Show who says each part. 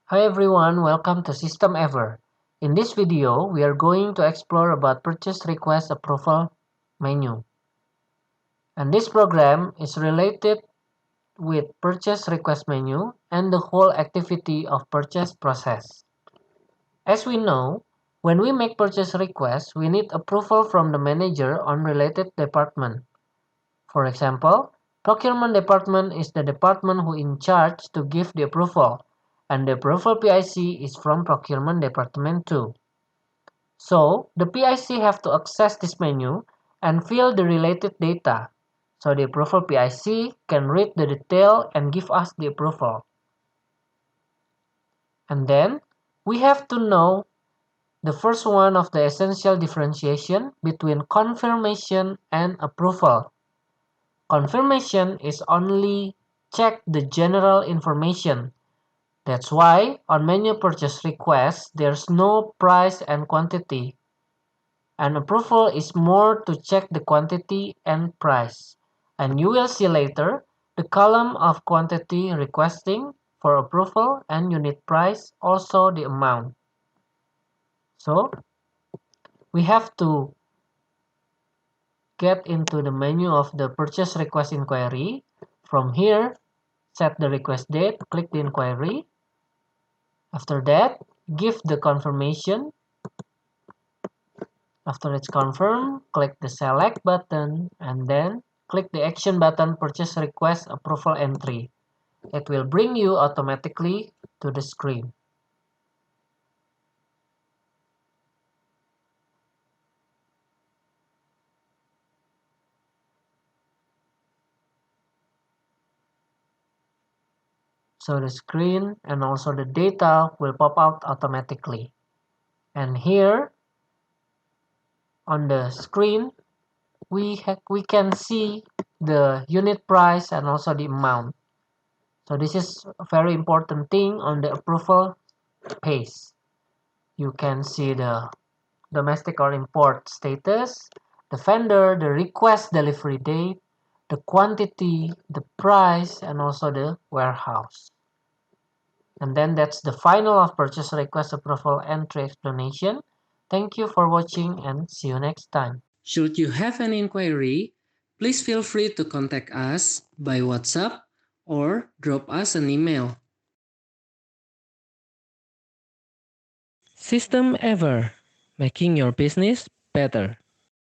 Speaker 1: Hi everyone, welcome to SystemEver. In this video, we are going to explore about purchase request approval menu. And this program is related with purchase request menu and the whole activity of purchase process. As we know, when we make purchase request, we need approval from the manager on related department. For example, procurement department is the department who in charge to give the approval, and the approval PIC is from procurement department too. So, the PIC have to access this menu and fill the related data. So the approval PIC can read the detail and give us the approval. And then, we have to know the first one of the essential differentiation between confirmation and approval. Confirmation is only check the general information. That's why on menu purchase request, there's no price and quantity. And approval is more to check the quantity and price. And you will see later the column of quantity requesting for approval and unit price, also the amount. So we have to get into the menu of the purchase request inquiry. From here, set the request date, click the inquiry. After that, give the confirmation. After it's confirmed, click the select button and then click the action button purchase request approval entry. It will bring you automatically to the screen. So the screen and also the data will pop out automatically. And here on the screen, we can see the unit price and also the amount. So this is a very important thing on the approval page. You can see the domestic or import status, the vendor, the request delivery date, the quantity, the price, and also the warehouse. And then that's the final of purchase request approval entry explanation. Thank you for watching and see you next time.
Speaker 2: Should you have any inquiry, please feel free to contact us by WhatsApp or drop us an email. SystemEver, making your business better.